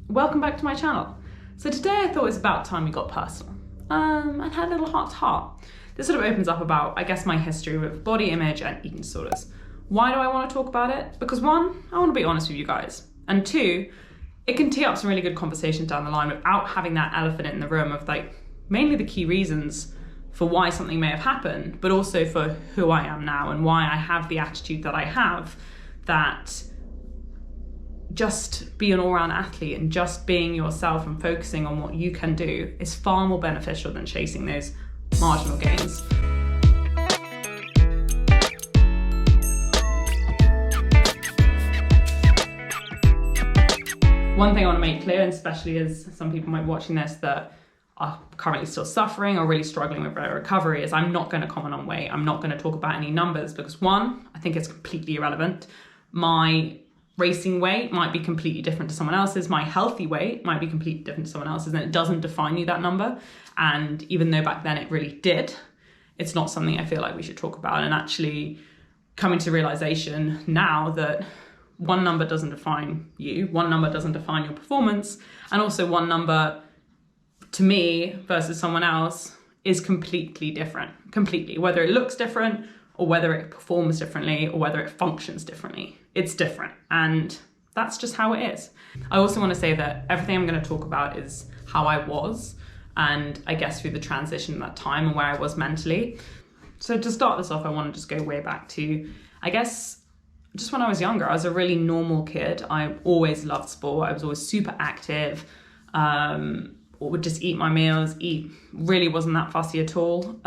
Welcome back to my channel. So today I thought it was about time we got personal and had a little heart to heart. This sort of opens up about, I guess, my history with body image and eating disorders. Why do I want to talk about it? Because one, I want to be honest with you guys, and two, it can tee up some really good conversation down the line without having that elephant in the room of like mainly the key reasons for why something may have happened, but also for who I am now and why I have the attitude that I have, that just be an all-round athlete and just being yourself and focusing on what you can do is far more beneficial than chasing those marginal gains. One thing I want to make clear, and especially as some people might be watching this that are currently still suffering or really struggling with their recovery, is I'm not going to comment on weight. I'm not going to talk about any numbers because one, I think it's completely irrelevant. My racing weight might be completely different to someone else's. My healthy weight might be completely different to someone else's, and it doesn't define you, that number. And even though back then it really did, it's not something I feel like we should talk about. And actually coming to the realization now that one number doesn't define you, one number doesn't define your performance, and also one number to me versus someone else is completely different, completely. Whether it looks different or whether it performs differently or whether it functions differently, it's different. And that's just how it is. I also want to say that everything I'm going to talk about is how I was, and I guess through the transition at that time and where I was mentally. So to start this off, I want to just go way back to, I guess, just when I was younger. I was a really normal kid. I always loved sport. I was always super active. Would just eat my meals, really wasn't that fussy at all.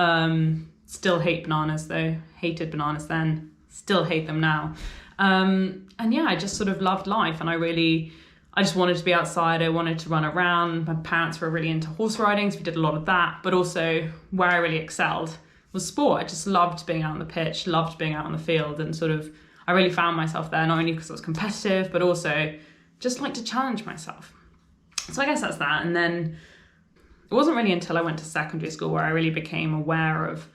Still hate bananas though, hated bananas then, still hate them now. And yeah, I just sort of loved life, and I just wanted to be outside. I wanted to run around. My parents were really into horse riding, so we did a lot of that, but also where I really excelled was sport. I just loved being out on the pitch, loved being out on the field, and sort of, I really found myself there, not only because I was competitive, but also just like to challenge myself. So I guess that's that. And then it wasn't really until I went to secondary school where I really became aware of,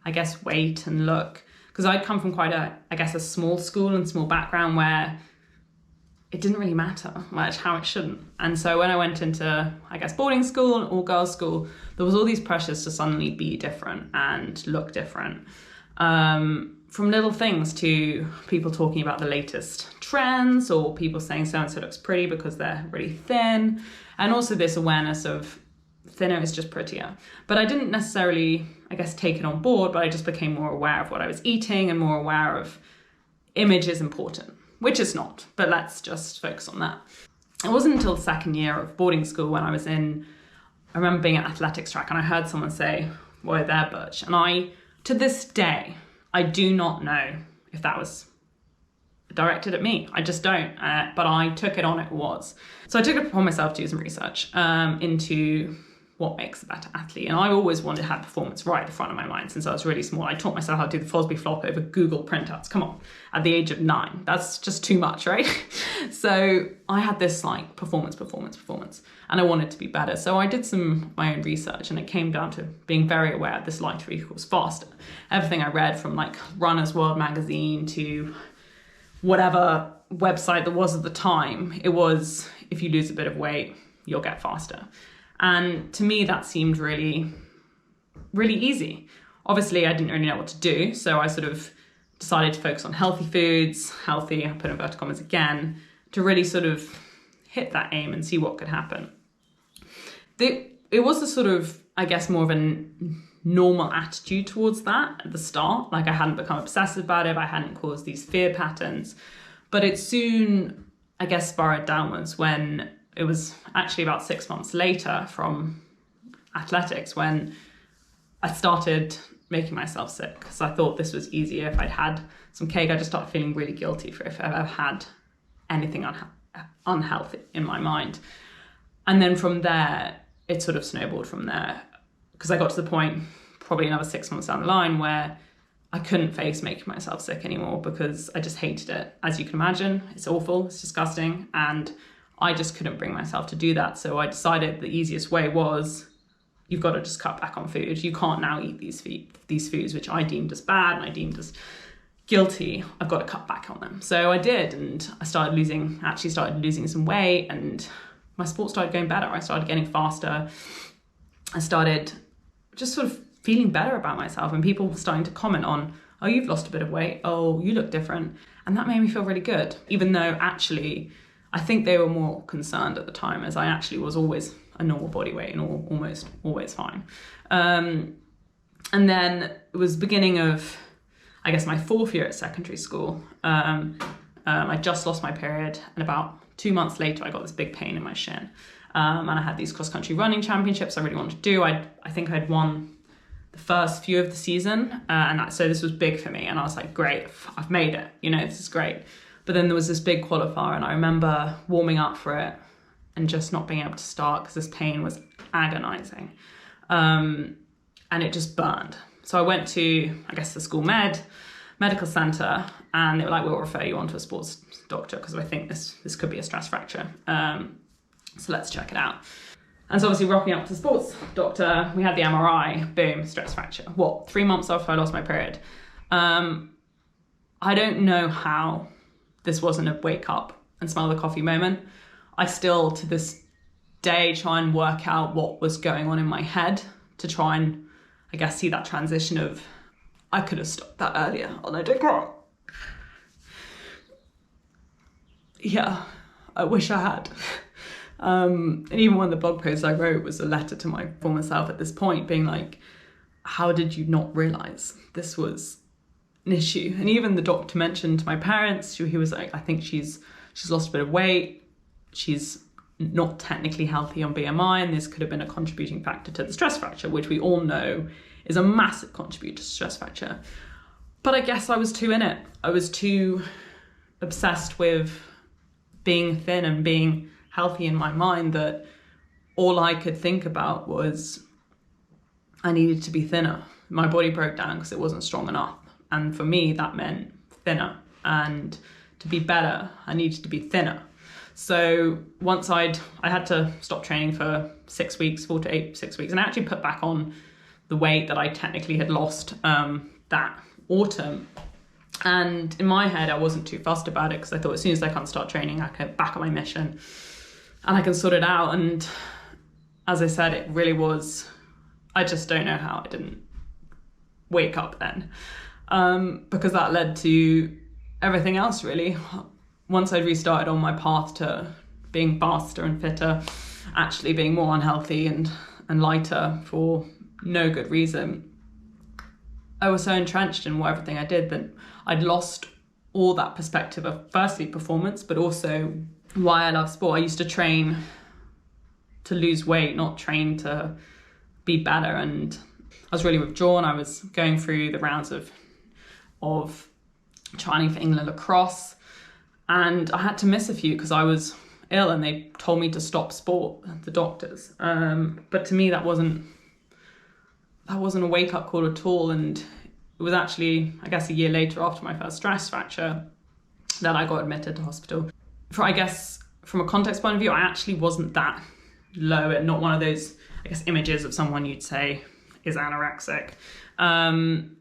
I guess, weight and look. Because I'd come from quite a small school and small background where it didn't really matter much, how it shouldn't. And so when I went into, I guess, boarding school and all-girls school, there was all these pressures to suddenly be different and look different. From little things to people talking about the latest trends, or people saying so-and-so looks pretty because they're really thin. And also this awareness of thinner is just prettier. But I didn't necessarily, I guess, take it on board, but I just became more aware of what I was eating and more aware of image is important, which it's not, but let's just focus on that. It wasn't until the second year of boarding school when I remember being at athletics track and I heard someone say, "Boy, they're butch." And to this day, I do not know if that was directed at me. I just don't, but I took it on it was. So I took it upon myself to do some research into what makes a better athlete. And I always wanted to have performance right at the front of my mind since I was really small. I taught myself how to do the Fosbury flop over Google printouts. Come on, at the age of 9. That's just too much, right? So I had this like performance. And I wanted to be better. So I did my own research, and it came down to being very aware of this lighter equals faster. Everything I read from like Runner's World magazine to whatever website there was at the time, it was, if you lose a bit of weight, you'll get faster. And to me, that seemed really, really easy. Obviously, I didn't really know what to do, so I sort of decided to focus on healthy foods, I put inverted commas again, to really sort of hit that aim and see what could happen. It was a sort of, I guess, more of a normal attitude towards that at the start. Like I hadn't become obsessive about it, I hadn't caused these fear patterns, but it soon, I guess, spiraled downwards when it was actually about 6 months later from athletics when I started making myself sick, because I thought this was easier. If I'd had some cake, I just started feeling really guilty for if I've ever had anything unhealthy in my mind. And then from there, it sort of snowballed from there, because I got to the point, probably another 6 months down the line, where I couldn't face making myself sick anymore because I just hated it. As you can imagine, it's awful, it's disgusting, and I just couldn't bring myself to do that. So I decided the easiest way was, you've got to just cut back on food. You can't now eat these foods, which I deemed as bad and I deemed as guilty. I've got to cut back on them. So I did, and I started losing some weight, and my sport started going better. I started getting faster. I started just sort of feeling better about myself, and people were starting to comment on, oh, you've lost a bit of weight. Oh, you look different. And that made me feel really good, even though actually I think they were more concerned at the time, as I actually was always a normal body weight and almost always fine. And then it was beginning of, I guess, my 4th year at secondary school. I just lost my period, and about 2 months later, I got this big pain in my shin. And I had these cross-country running championships I really wanted to do. I think I'd won the first few of the season, so this was big for me. And I was like, great, I've made it. This is great. But then there was this big qualifier, and I remember warming up for it and just not being able to start because this pain was agonizing. And it just burned. So I went to, I guess, the school medical center, and they were like, we'll refer you on to a sports doctor because I think this could be a stress fracture. So let's check it out. And so obviously rocking up to the sports doctor, we had the MRI, boom, stress fracture. 3 months after I lost my period. I don't know how this wasn't a wake up and smell the coffee moment. I still, to this day, try and work out what was going on in my head to try and, I guess, see that transition of, I could have stopped that earlier, and I did wrong. Yeah, I wish I had. And even one of the blog posts I wrote was a letter to my former self at this point, being like, how did you not realise this was an issue? And even the doctor mentioned to my parents, he was like, I think she's lost a bit of weight, she's not technically healthy on BMI, and this could have been a contributing factor to the stress fracture, which we all know is a massive contributor to stress fracture. But I guess I was too in it. I was too obsessed with being thin and being healthy in my mind that all I could think about was I needed to be thinner. My body broke down because it wasn't strong enough. And for me, that meant thinner. And to be better, I needed to be thinner. So once I had to stop training for 6 weeks, 4 to 6 weeks, and I actually put back on the weight that I technically had lost that autumn. And in my head, I wasn't too fussed about it because I thought as soon as I can't start training, I can get back on my mission and I can sort it out. And as I said, it really was, I just don't know how I didn't wake up then, because that led to everything else really. Once I'd restarted on my path to being faster and fitter, actually being more unhealthy and lighter for no good reason, I was so entrenched in everything I did that I'd lost all that perspective of firstly performance, but also why I love sport. I used to train to lose weight, not train to be better. And I was really withdrawn. I was going through the rounds of training for England Lacrosse, and I had to miss a few because I was ill and they told me to stop sport, the doctors. But to me, that wasn't a wake-up call at all. And it was actually, I guess, a year later after my first stress fracture that I got admitted to hospital. I guess from a context point of view, I actually wasn't that low, and not one of those, I guess, images of someone you'd say is anorexic.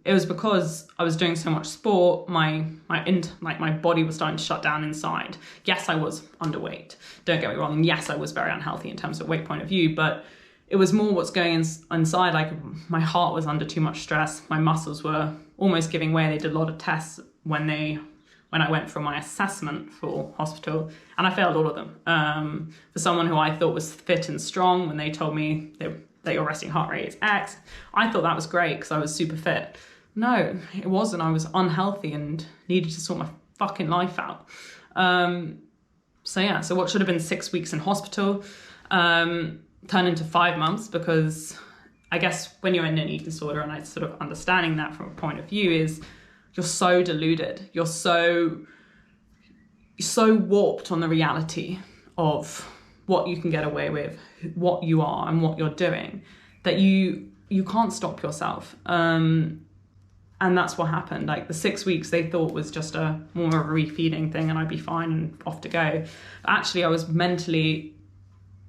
It was because I was doing so much sport, my body was starting to shut down inside. Yes, I was underweight, don't get me wrong. And yes, I was very unhealthy in terms of weight point of view, but it was more what's going inside. Like my heart was under too much stress. My muscles were almost giving way. They did a lot of tests when I went for my assessment for hospital, and I failed all of them. For someone who I thought was fit and strong, when they told me that your resting heart rate is X, I thought that was great because I was super fit. No, it wasn't. I was unhealthy and needed to sort my fucking life out. So what should have been 6 weeks in hospital turned into 5 months, because I guess when you're in an eating disorder, and I sort of understanding that from a point of view, is you're so deluded. You're so warped on the reality of what you can get away with, what you are and what you're doing, that you can't stop yourself. And that's what happened. Like the 6 weeks they thought was just more of a refeeding thing and I'd be fine and off to go. But actually I was mentally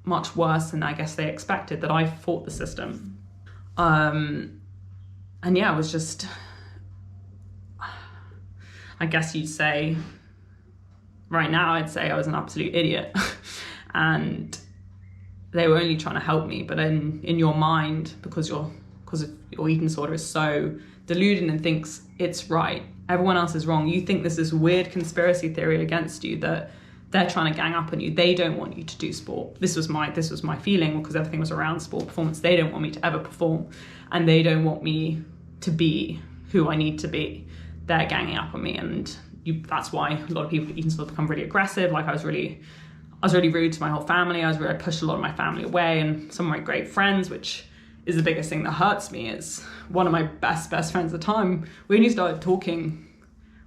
much worse than I guess they expected, that I fought the system. And yeah, it was just, I guess you'd say, right now I'd say I was an absolute idiot. And they were only trying to help me. But in your mind, because your eating disorder is so deluded and thinks it's right, everyone else is wrong, you think there's this weird conspiracy theory against you that they're trying to gang up on you. They don't want you to do sport. This was my feeling, because everything was around sport performance. They don't want me to ever perform, and they don't want me to be who I need to be. They're ganging up on me, and that's why a lot of people with eating disorder become really aggressive. Like I was really rude to my whole family. I pushed a lot of my family away, and some of my great friends, which is the biggest thing that hurts me, is one of my best friends at the time. We only started talking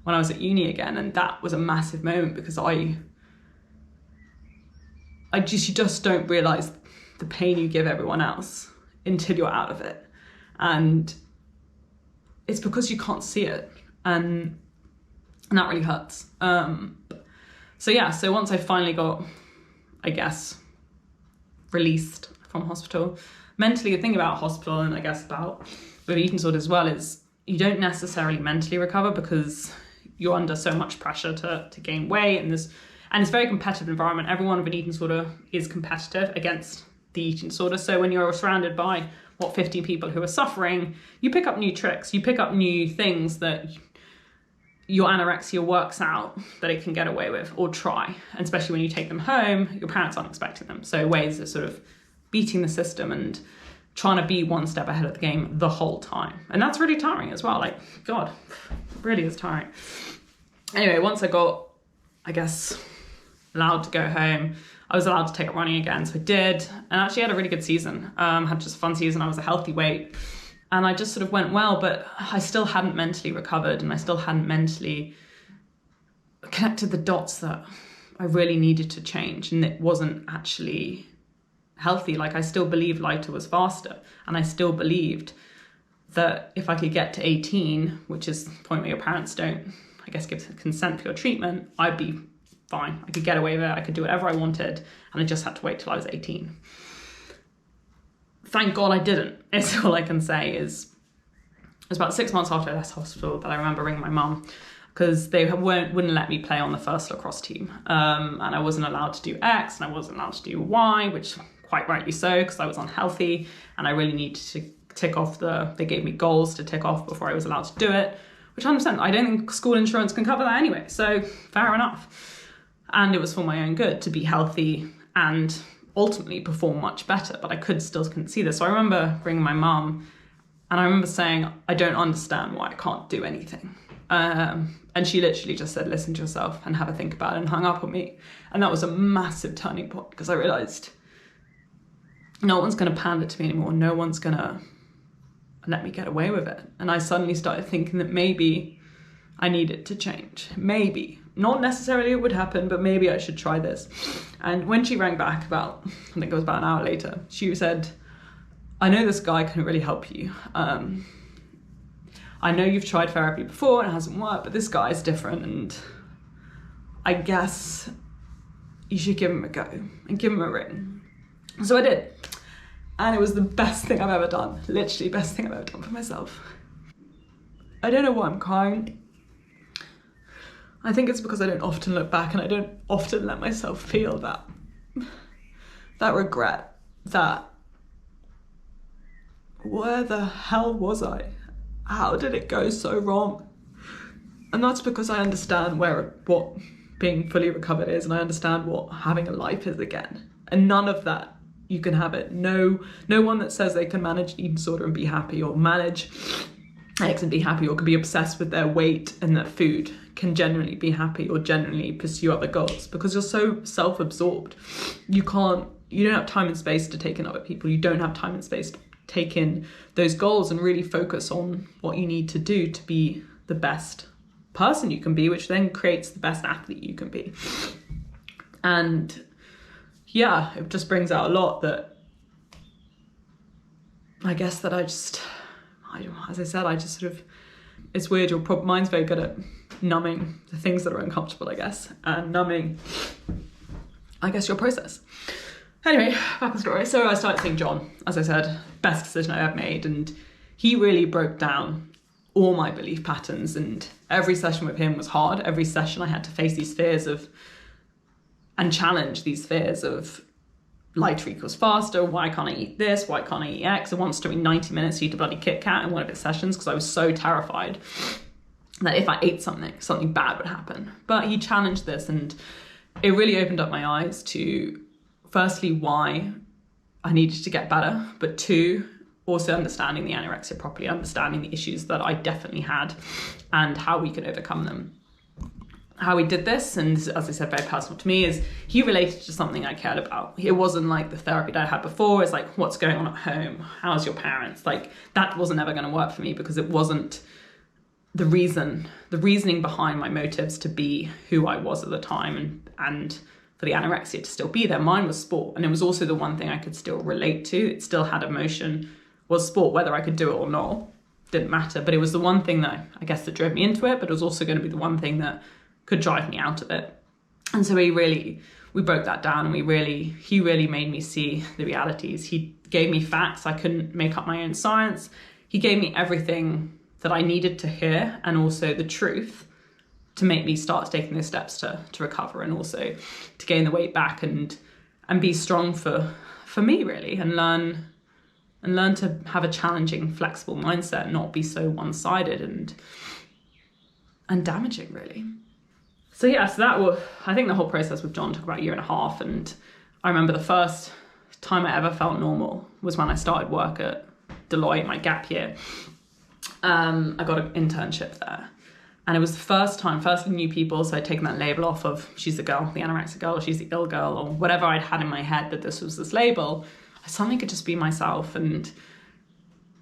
when I was at uni again, and that was a massive moment, because you just don't realize the pain you give everyone else until you're out of it. And it's because you can't see it. And that really hurts. So once I finally got, I guess, released from hospital, mentally, the thing about hospital, and I guess about with eating disorder as well, is you don't necessarily mentally recover, because you're under so much pressure to gain weight, and it's a very competitive environment. Everyone with an eating disorder is competitive against the eating disorder. So when you're surrounded by 50 people who are suffering, you pick up new tricks, you pick up new things that your anorexia works out that it can get away with or try. And especially when you take them home, your parents aren't expecting them. So ways of sort of beating the system and trying to be one step ahead of the game the whole time. And that's really tiring as well. Like, God, it really is tiring. Anyway, once I got, I guess, allowed to go home, I was allowed to take up running again. So I did, and actually had a really good season. Had just a fun season. I was a healthy weight, and I just sort of went well, but I still hadn't mentally recovered, and I still hadn't mentally connected the dots that I really needed to change. And it wasn't actually healthy. Like, I still believed lighter was faster, and I still believed that if I could get to 18, which is the point where your parents don't, I guess, give consent for your treatment, I'd be fine. I could get away with it. I could do whatever I wanted, and I just had to wait till I was 18. Thank God I didn't. It's all I can say. It was about 6 months after I left hospital that I remember ringing my mum, because they wouldn't let me play on the first lacrosse team. And I wasn't allowed to do X, and I wasn't allowed to do Y, which quite rightly so, because I was unhealthy, and I really needed to tick off they gave me goals to tick off before I was allowed to do it, which 100%, I don't think school insurance can cover that anyway, so fair enough. And it was for my own good to be healthy and ultimately perform much better, but I couldn't see this. So I remember ringing my mum, and I remember saying, I don't understand why I can't do anything. And she literally just said, listen to yourself and have a think about it, and hung up on me. And that was a massive turning point, because I realised no one's going to pander to me anymore. No one's going to let me get away with it. And I suddenly started thinking that maybe I needed to change. Maybe. Not necessarily it would happen, but maybe I should try this. And when she rang back I think it was about an hour later, she said, I know this guy can really help you. I know you've tried therapy before and it hasn't worked, but this guy is different, and I guess you should give him a go and give him a ring. So I did. And it was the best thing I've ever done. Literally best thing I've ever done for myself. I don't know why I'm crying. I think it's because I don't often look back, and I don't often let myself feel that regret, that where the hell was I? How did it go so wrong? And that's because I understand what being fully recovered is, and I understand what having a life is again. And none of that, you can have it. No one that says they can manage eating disorder and be happy, or manage X and be happy, or can be obsessed with their weight and their food, can generally be happy or generally pursue other goals, because you're so self-absorbed. You don't have time and space to take in other people. You don't have time and space to take in those goals and really focus on what you need to do to be the best person you can be, which then creates the best athlete you can be. And yeah, it just brings out a lot that I guess that as I said, I just sort of, it's weird, mine's very good at numbing the things that are uncomfortable, I guess, and numbing, I guess, your process. Anyway, back to the story. So I started seeing John, as I said, best decision I ever made, and he really broke down all my belief patterns, and every session with him was hard. Every session I had to face these fears and challenge these fears of lighter equals faster. Why can't I eat this? Why can't I eat X? And once during 90 minutes to eat a bloody Kit Kat in one of his sessions because I was so terrified that if I ate something bad would happen. But he challenged this, and it really opened up my eyes to, firstly, why I needed to get better, but two, also understanding the anorexia properly, understanding the issues that I definitely had and how we could overcome them. How we did this, and as I said, very personal to me, is he related to something I cared about. It wasn't like the therapy that I had before. It's like, what's going on at home? How's your parents? Like, that wasn't ever going to work for me because it wasn't the reasoning behind my motives to be who I was at the time and for the anorexia to still be there. Mine was sport, and it was also the one thing I could still relate to. It still had emotion, was sport, whether I could do it or not, didn't matter. But it was the one thing that I guess that drove me into it, but it was also going to be the one thing that could drive me out of it. And so we broke that down, and he really made me see the realities. He gave me facts. I couldn't make up my own science. He gave me everything that I needed to hear, and also the truth to make me start taking those steps to recover, and also to gain the weight back and be strong for me, really, and learn to have a challenging, flexible mindset, not be so one-sided and damaging, really. So I think the whole process with John took about a year and a half, and I remember the first time I ever felt normal was when I started work at Deloitte, my gap year. I got an internship there, and it was the first new people, so I'd taken that label off of she's the girl, the anorexic girl, she's the ill girl, or whatever I'd had in my head that this was this label. I suddenly could just be myself and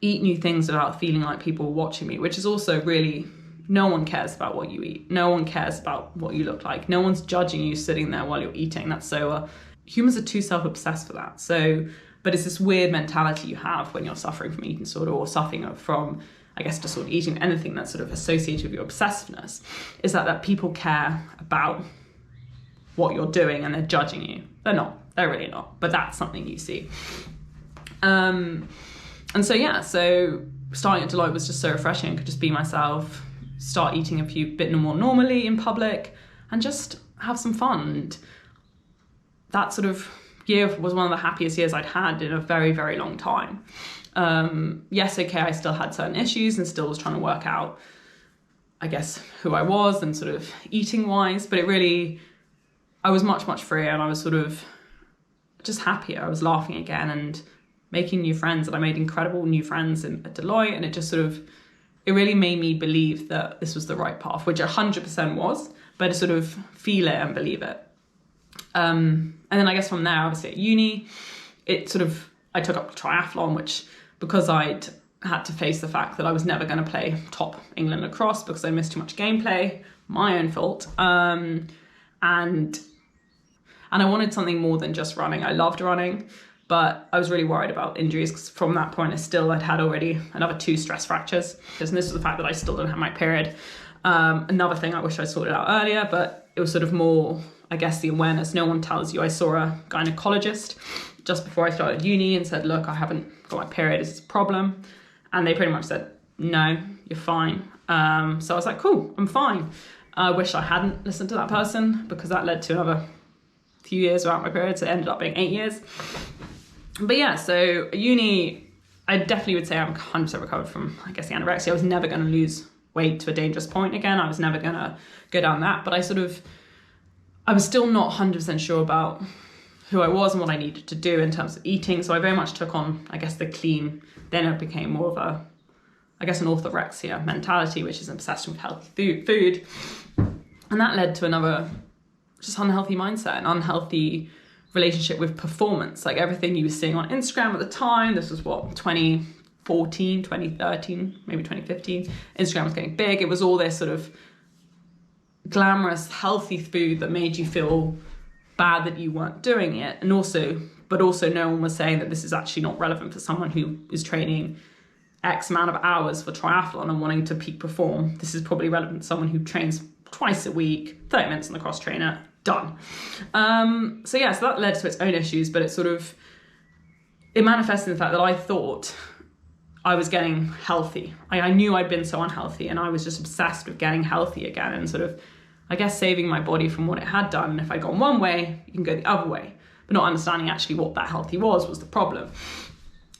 eat new things without feeling like people were watching me, which is also really, no one cares about what you eat. No one cares about what you look like. No one's judging you sitting there while you're eating. That's so, humans are too self-obsessed for that. So, but it's this weird mentality you have when you're suffering from eating disorder, or suffering from, I guess, disorder eating, anything that's sort of associated with your obsessiveness, is that people care about what you're doing and they're judging you. They're not. They're really not. But that's something you see. So starting at Deloitte was just so refreshing. I could just be myself, start eating a bit more normally in public, and just have some fun. And that sort of year was one of the happiest years I'd had in a very, very long time. I still had certain issues and still was trying to work out, I guess, who I was and sort of eating wise, but I was much, much freer, and I was sort of just happier. I was laughing again and making new friends, and I made incredible new friends at Deloitte, and it really made me believe that this was the right path, which 100% was, but to sort of feel it and believe it. And then I guess from there, obviously at uni, I took up triathlon, which, because I'd had to face the fact that I was never going to play top England lacrosse because I missed too much gameplay, my own fault. And I wanted something more than just running. I loved running, but I was really worried about injuries, because from that point I'd had already another 2 stress fractures. And this was the fact that I still didn't have my period. Another thing I wish I sorted out earlier, but it was sort of more, I guess, the awareness. No one tells you. I saw a gynecologist just before I started uni and said, look, I haven't got my period, is this a problem? And they pretty much said, no, you're fine. So I was like, cool, I'm fine. I wish I hadn't listened to that person, because that led to another few years without my period, so it ended up being 8 years. But yeah, so at uni, I definitely would say I'm 100% recovered from, I guess, the anorexia. I was never going to lose weight to a dangerous point again. I was never going to go down that, but I was still not 100% sure about who I was and what I needed to do in terms of eating. So I very much took on, I guess, the clean. Then it became more of an orthorexia mentality, which is an obsession with healthy food. And that led to another just unhealthy mindset, an unhealthy relationship with performance. Like everything you were seeing on Instagram at the time, this was 2014, 2013, maybe 2015. Instagram was getting big. It was all this sort of glamorous, healthy food that made you feel bad that you weren't doing it. But also no one was saying that this is actually not relevant for someone who is training X amount of hours for triathlon and wanting to peak perform. This is probably relevant to someone who trains twice a week, 30 minutes on the cross trainer, done. So that led to its own issues, but it manifested in the fact that I thought I was getting healthy. I knew I'd been so unhealthy, and I was just obsessed with getting healthy again and sort of, I guess, saving my body from what it had done. And if I'd gone one way, you can go the other way. but not understanding actually what that healthy was the problem.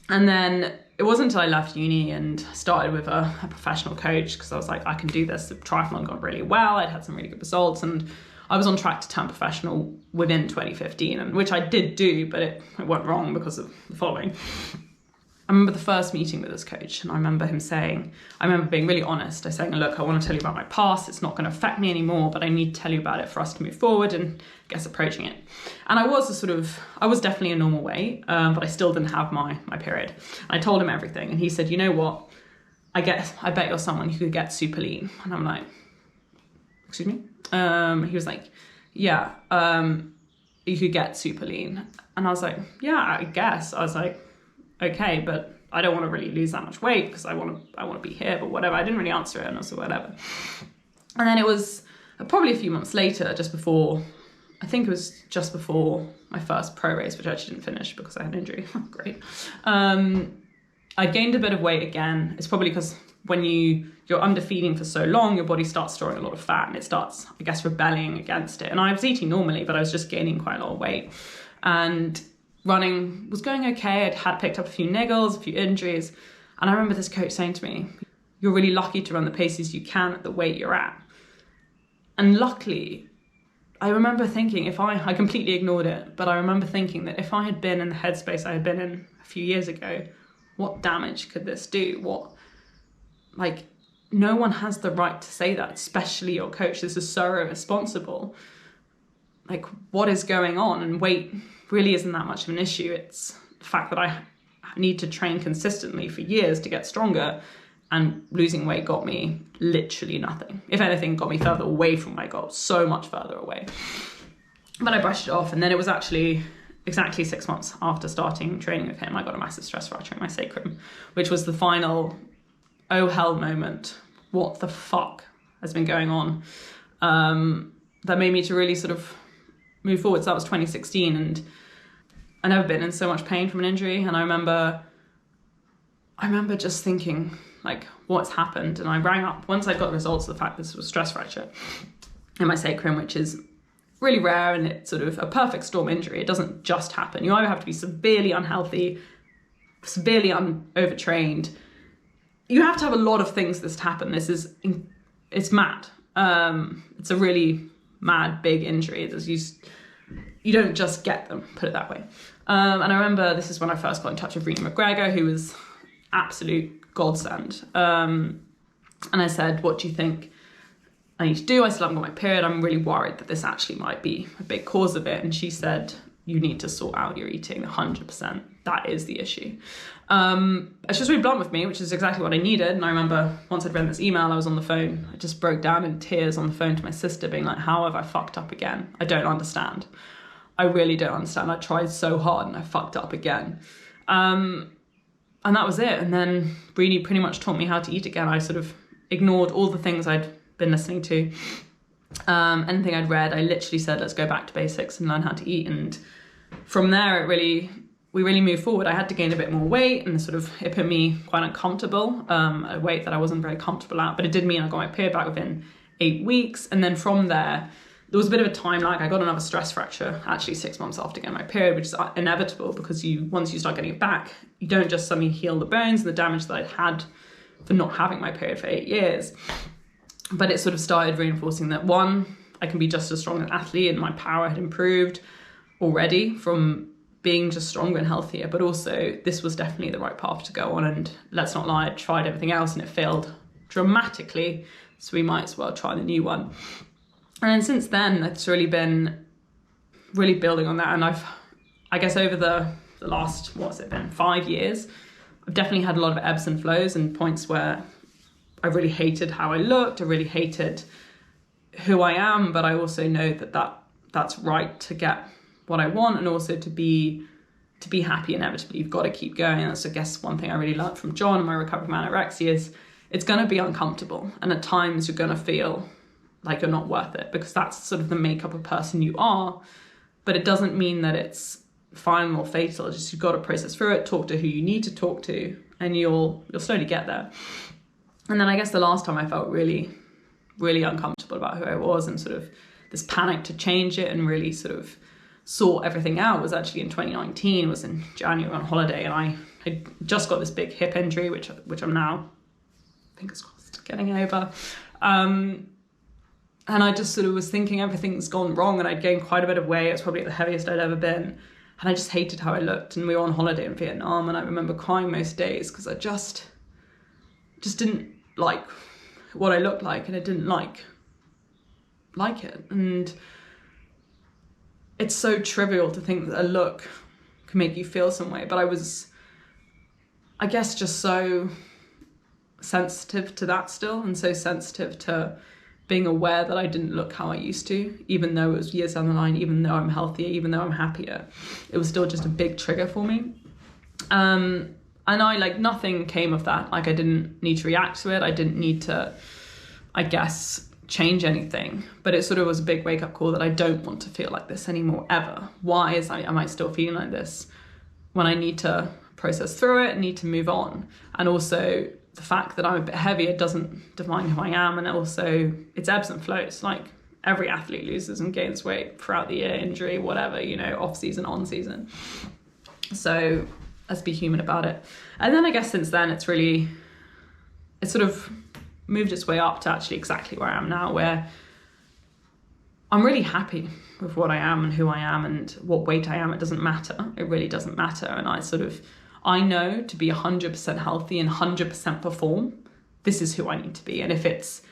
And then it wasn't until I left uni and started with a professional coach, because I was like, I can do this. The triathlon gone really well. I'd had some really good results, and I was on track to turn professional within 2015, and which I did do, but it went wrong because of the following. I remember the first meeting with this coach, and I remember being really honest. I saying, look, I want to tell you about my past. It's not going to affect me anymore, but I need to tell you about it for us to move forward and I guess approaching it. And I was definitely a normal weight, but I still didn't have my period. And I told him everything, and he said, you know what? I bet you're someone who could get super lean. And I'm like, excuse me? He was like, yeah, you could get super lean. And I was like, yeah, I guess. I was like, okay, but I don't want to really lose that much weight because I want to be here, but whatever. I didn't really answer it, and I was whatever. And then it was probably a few months later, just before my first pro race, which I actually didn't finish because I had an injury. Great. I gained a bit of weight again. It's probably because when you're underfeeding for so long, your body starts storing a lot of fat, and it starts, I guess, rebelling against it. And I was eating normally, but I was just gaining quite a lot of weight. And running was going okay. Had picked up a few niggles, a few injuries. And I remember this coach saying to me, you're really lucky to run the paces you can at the weight you're at. And luckily, I remember thinking, I completely ignored it, but I remember thinking that if I had been in the headspace I had been in a few years ago, what damage could this do? No one has the right to say that, especially your coach. This is so irresponsible. What is going on? And weight really isn't that much of an issue. It's the fact that I need to train consistently for years to get stronger, and losing weight got me literally nothing. If anything, got me further away from my goal, so much further away. But I brushed it off, and then it was actually exactly 6 months after starting training with him, I got a massive stress fracture in my sacrum, which was the final oh hell moment. What the fuck has been going on? That made me to really sort of move forward. So that was 2016, and I've never been in so much pain from an injury. And I remember just thinking, what's happened? And I rang up once I got the results of the fact this was stress fracture in my sacrum, which is really rare, and it's sort of a perfect storm injury. It doesn't just happen. You either have to be severely unhealthy, severely overtrained. You have to have a lot of things this to happen. It's mad. It's a really mad, big injury. You don't just get them, put it that way. And I remember this is when I first got in touch with Rena McGregor, who was absolute godsend. And I said, what do you think I need to do? I still haven't got my period. I'm really worried that this actually might be a big cause of it. And she said, you need to sort out your eating 100%. That is the issue. She was really blunt with me, which is exactly what I needed. And I remember once I'd read this email, I was on the phone. I just broke down in tears on the phone to my sister, being like, how have I fucked up again? I don't understand. I really don't understand. I tried so hard and I fucked up again. And that was it. And then Brini pretty much taught me how to eat again. I sort of ignored all the things I'd been listening to. Anything I'd read, I literally said, let's go back to basics and learn how to eat. And from there, we really moved forward. I had to gain a bit more weight, and it put me quite uncomfortable, a weight that I wasn't very comfortable at, but it did mean I got my period back within 8 weeks. And then from there was a bit of a time lag. I got another stress fracture actually 6 months after getting my period, which is inevitable because once you start getting it back, you don't just suddenly heal the bones and the damage that I'd had for not having my period for 8 years. But it sort of started reinforcing that, one, I can be just as strong an athlete, and my power had improved already from being just stronger and healthier, but also this was definitely the right path to go on. And let's not lie, I tried everything else and it failed dramatically, so we might as well try the new one. And then since then, it's really been building on that. And I guess over the last, 5 years, I've definitely had a lot of ebbs and flows and points where I really hated how I looked, I really hated who I am, but I also know that's right to get what I want, and also to be happy inevitably. You've got to keep going. And that's, I guess, one thing I really learned from John and my recovery from anorexia is it's going to be uncomfortable, and at times you're going to feel like you're not worth it, because that's sort of the makeup of person you are. But it doesn't mean that it's final or fatal. It's just you've got to process through it, talk to who you need to talk to, and you'll slowly get there. And then I guess the last time I felt really, really uncomfortable about who I was, and sort of this panic to change it and really sort of sort everything out was actually in 2019. It was in January on holiday, and I had just got this big hip injury, which I'm now, fingers crossed, getting over. And I just sort of was thinking everything's gone wrong, and I'd gained quite a bit of weight. It was probably the heaviest I'd ever been. And I just hated how I looked. And we were on holiday in Vietnam, and I remember crying most days because I just didn't like what I looked like, and I didn't like it. And it's so trivial to think that a look can make you feel some way, but I was, I guess, just so sensitive to that still, and so sensitive to being aware that I didn't look how I used to, even though it was years down the line, even though I'm healthier, even though I'm happier. It was still just a big trigger for me. And I, like, nothing came of that. Like, I didn't need to react to it. I didn't need to, I guess, change anything. But it sort of was a big wake-up call that I don't want to feel like this anymore, ever. Why am I still feeling like this when I need to process through it, need to move on? And also, the fact that I'm a bit heavier doesn't define who I am, and also it's ebbs and flows. Like, every athlete loses and gains weight throughout the year, injury, whatever, you know, off season, on season. So let's be human about it. And then I guess since then it's sort of moved its way up to actually exactly where I am now, where I'm really happy with what I am and who I am and what weight I am. It doesn't matter. It really doesn't matter. And I know to be 100% healthy and 100% perform, this is who I need to be. And if it's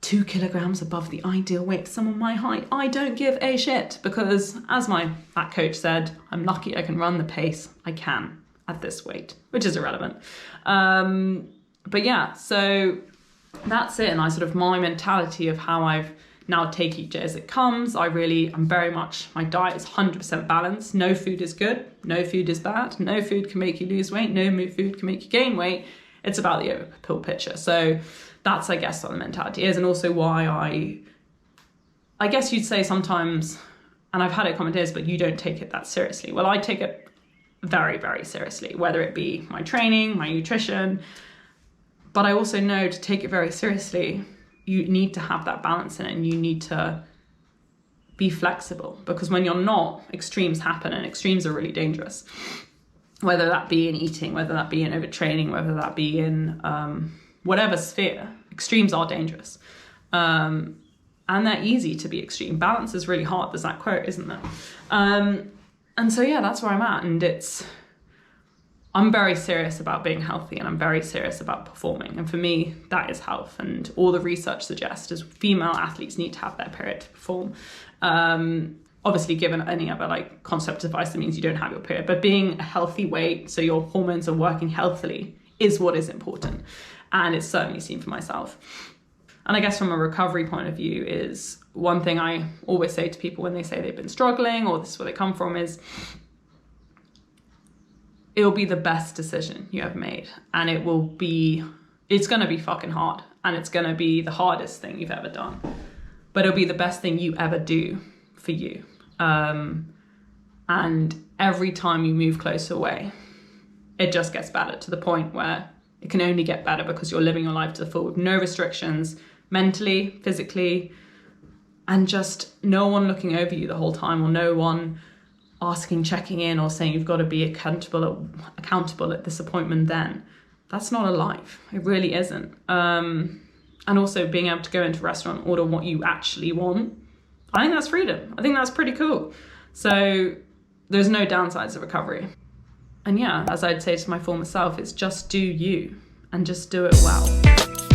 2 kilograms above the ideal weight for someone my height, I don't give a shit, because as my fat coach said, I'm lucky I can run the pace I can at this weight, which is irrelevant. But yeah, so that's it. And my mentality of how I've now take each day as it comes. I'm very much, my diet is 100% balanced. No food is good. No food is bad. No food can make you lose weight. No food can make you gain weight. It's about the overall picture. So that's, I guess, what the mentality is. And also why I guess you'd say sometimes, and I've had it commented, but you don't take it that seriously. Well, I take it very, very seriously, whether it be my training, my nutrition. But I also know to take it very seriously, you need to have that balance in it, and you need to be flexible, because when you're not, extremes happen, and extremes are really dangerous. Whether that be in eating, whether that be in overtraining, whether that be in whatever sphere, extremes are dangerous. And they're easy to be extreme. Balance is really hard. There's that quote, isn't there? And so, yeah, that's where I'm at. And I'm very serious about being healthy, and I'm very serious about performing. And for me, that is health. And all the research suggests is female athletes need to have their period to perform. Obviously, given any other concept advice, that means you don't have your period. But being a healthy weight, so your hormones are working healthily, is what is important. And it's certainly seen for myself. And I guess from a recovery point of view, is one thing I always say to people when they say they've been struggling or this is where they come from is, it'll be the best decision you ever made. And it's going to be fucking hard. And it's going to be the hardest thing you've ever done. But it'll be the best thing you ever do for you. And every time you move closer away, it just gets better, to the point where it can only get better because you're living your life to the full with no restrictions, mentally, physically, and just no one looking over you the whole time, or no one asking, checking in, or saying you've got to be accountable at this appointment then. That's not a life. It really isn't. And also being able to go into a restaurant and order what you actually want, I think that's freedom. I think that's pretty cool. So there's no downsides of recovery. And yeah, as I'd say to my former self, it's just do you, and just do it well.